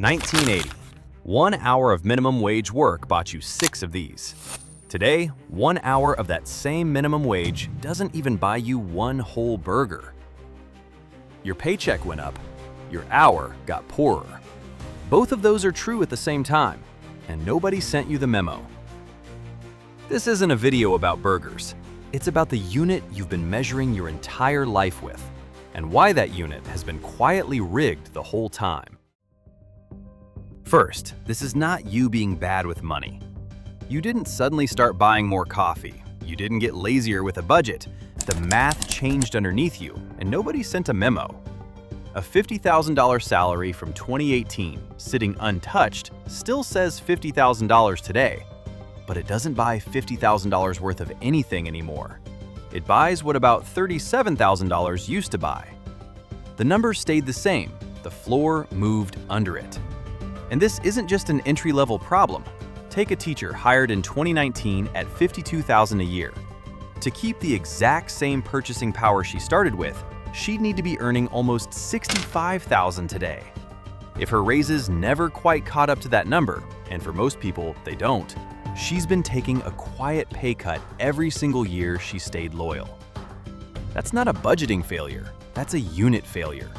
1980. 1 hour of minimum wage work bought you 6 of these. Today, 1 hour of that same minimum wage doesn't even buy you one whole burger. Your paycheck went up, your hour got poorer. Both of those are true at the same time, and nobody sent you the memo. This isn't a video about burgers. It's about the unit you've been measuring your entire life with, and why that unit has been quietly rigged the whole time. First, this is not you being bad with money. You didn't suddenly start buying more coffee. You didn't get lazier with a budget. The math changed underneath you, and nobody sent a memo. A $50,000 salary from 2018, sitting untouched, still says $50,000 today, but it doesn't buy $50,000 worth of anything anymore. It buys what about $37,000 used to buy. The number stayed the same, the floor moved under it. And this isn't just an entry-level problem. Take a teacher hired in 2019 at $52,000 a year. To keep the exact same purchasing power she started with, she'd need to be earning almost $65,000 today. If her raises never quite caught up to that number, and for most people, they don't, she's been taking a quiet pay cut every single year she stayed loyal. That's not a budgeting failure, that's a unit failure.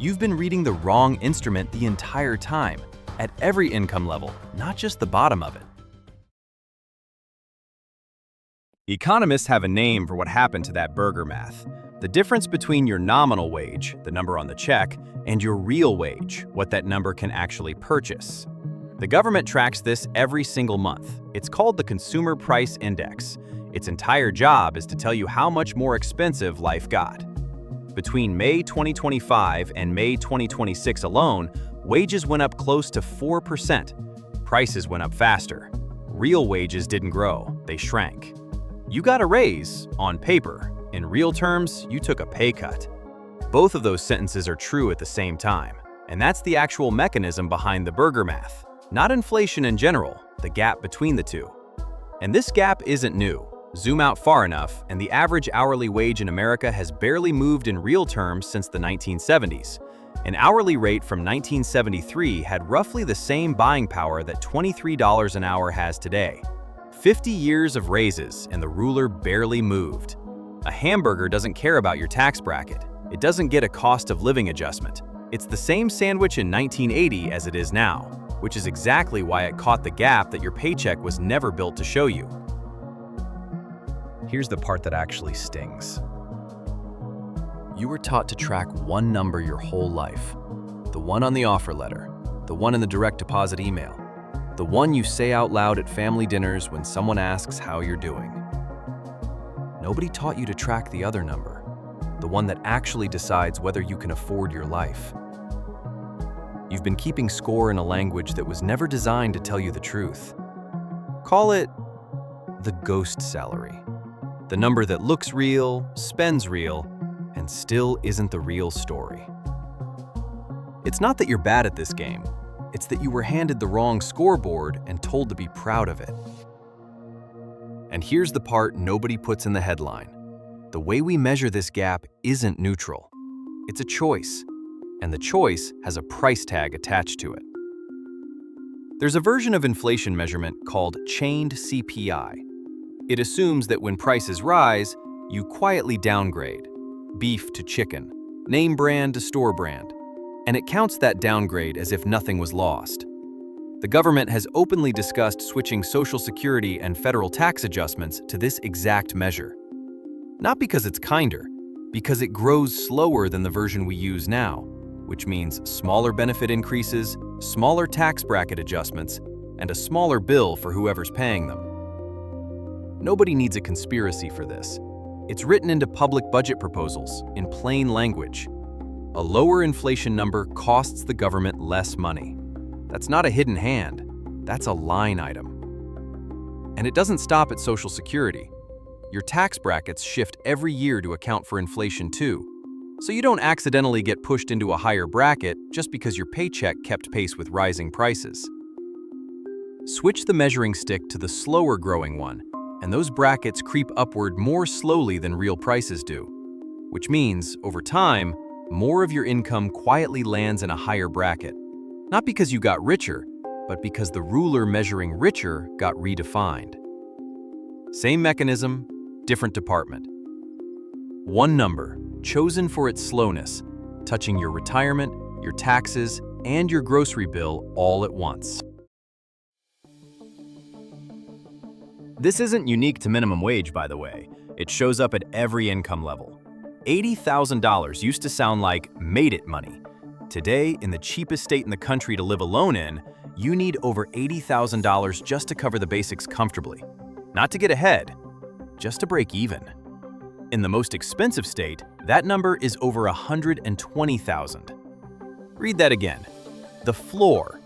You've been reading the wrong instrument the entire time, at every income level, not just the bottom of it. Economists have a name for what happened to that burger math. The difference between your nominal wage, the number on the check, and your real wage, what that number can actually purchase. The government tracks this every single month. It's called the Consumer Price Index. Its entire job is to tell you how much more expensive life got. Between May 2025 and May 2026 alone, wages went up close to 4%. Prices went up faster. Real wages didn't grow, they shrank. You got a raise, on paper. In real terms, you took a pay cut. Both of those sentences are true at the same time, and that's the actual mechanism behind the burger math. Not inflation in general, the gap between the two. And this gap isn't new. Zoom out far enough, and the average hourly wage in America has barely moved in real terms since the 1970s. An hourly rate from 1973 had roughly the same buying power that $23 an hour has today. 50 years of raises, and the ruler barely moved. A hamburger doesn't care about your tax bracket. It doesn't get a cost of living adjustment. It's the same sandwich in 1980 as it is now, which is exactly why it caught the gap that your paycheck was never built to show you. Here's the part that actually stings. You were taught to track one number your whole life. The one on the offer letter, the one in the direct deposit email, the one you say out loud at family dinners when someone asks how you're doing. Nobody taught you to track the other number, the one that actually decides whether you can afford your life. You've been keeping score in a language that was never designed to tell you the truth. Call it the ghost salary. The number that looks real, spends real, and still isn't the real story. It's not that you're bad at this game, it's that you were handed the wrong scoreboard and told to be proud of it. And here's the part nobody puts in the headline. The way we measure this gap isn't neutral. It's a choice, and the choice has a price tag attached to it. There's a version of inflation measurement called chained CPI. It assumes that when prices rise, you quietly downgrade. Beef to chicken, name brand to store brand, and it counts that downgrade as if nothing was lost. The government has openly discussed switching Social Security and federal tax adjustments to this exact measure. Not because it's kinder, because it grows slower than the version we use now, which means smaller benefit increases, smaller tax bracket adjustments, and a smaller bill for whoever's paying them. Nobody needs a conspiracy for this. It's written into public budget proposals in plain language. A lower inflation number costs the government less money. That's not a hidden hand, that's a line item. And it doesn't stop at Social Security. Your tax brackets shift every year to account for inflation too, so you don't accidentally get pushed into a higher bracket just because your paycheck kept pace with rising prices. Switch the measuring stick to the slower growing one, and those brackets creep upward more slowly than real prices do, which means, over time, more of your income quietly lands in a higher bracket. Not because you got richer, but because the ruler measuring richer got redefined. Same mechanism, different department. One number, chosen for its slowness, touching your retirement, your taxes, and your grocery bill all at once. This isn't unique to minimum wage, by the way. It shows up at every income level. $80,000 used to sound like made it money. Today, in the cheapest state in the country to live alone in, you need over $80,000 just to cover the basics comfortably. Not to get ahead, just to break even. In the most expensive state, that number is over $120,000. Read that again. The floor,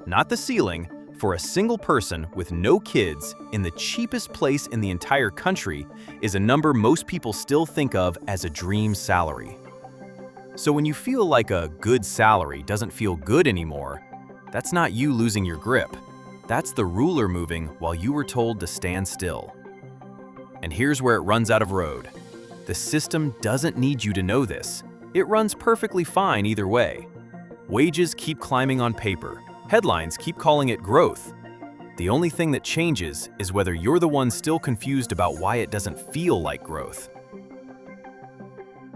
not the ceiling, for a single person with no kids in the cheapest place in the entire country is a number most people still think of as a dream salary. So when you feel like a good salary doesn't feel good anymore, that's not you losing your grip. That's the ruler moving while you were told to stand still. And here's where it runs out of road. The system doesn't need you to know this. It runs perfectly fine either way. Wages keep climbing on paper. Headlines keep calling it growth. The only thing that changes is whether you're the one still confused about why it doesn't feel like growth.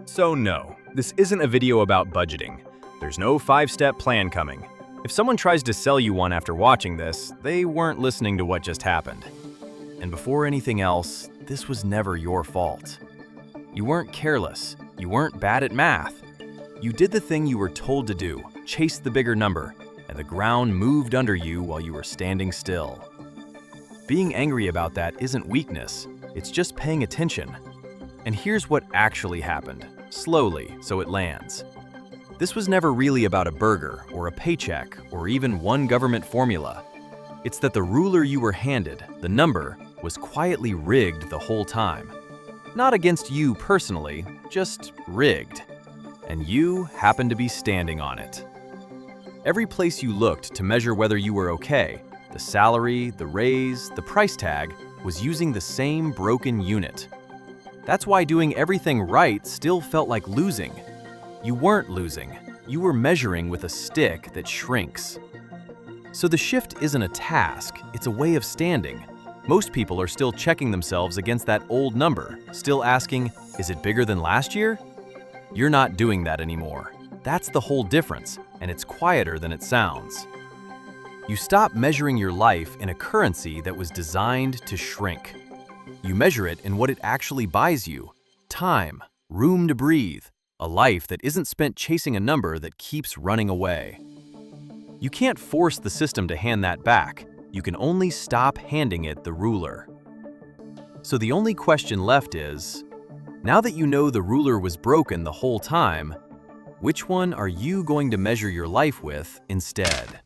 So no, this isn't a video about budgeting. There's no 5-step plan coming. If someone tries to sell you one after watching this, they weren't listening to what just happened. And before anything else, this was never your fault. You weren't careless. You weren't bad at math. You did the thing you were told to do, chase the bigger number, and the ground moved under you while you were standing still. Being angry about that isn't weakness, it's just paying attention. And here's what actually happened, slowly so it lands. This was never really about a burger or a paycheck or even one government formula. It's that the ruler you were handed, the number, was quietly rigged the whole time. Not against you personally, just rigged. And you happened to be standing on it. Every place you looked to measure whether you were okay, the salary, the raise, the price tag, was using the same broken unit. That's why doing everything right still felt like losing. You weren't losing. You were measuring with a stick that shrinks. So the shift isn't a task, it's a way of standing. Most people are still checking themselves against that old number, still asking, is it bigger than last year? You're not doing that anymore. That's the whole difference, and it's quieter than it sounds. You stop measuring your life in a currency that was designed to shrink. You measure it in what it actually buys you: time, room to breathe, a life that isn't spent chasing a number that keeps running away. You can't force the system to hand that back. You can only stop handing it the ruler. So the only question left is, now that you know the ruler was broken the whole time, which one are you going to measure your life with instead?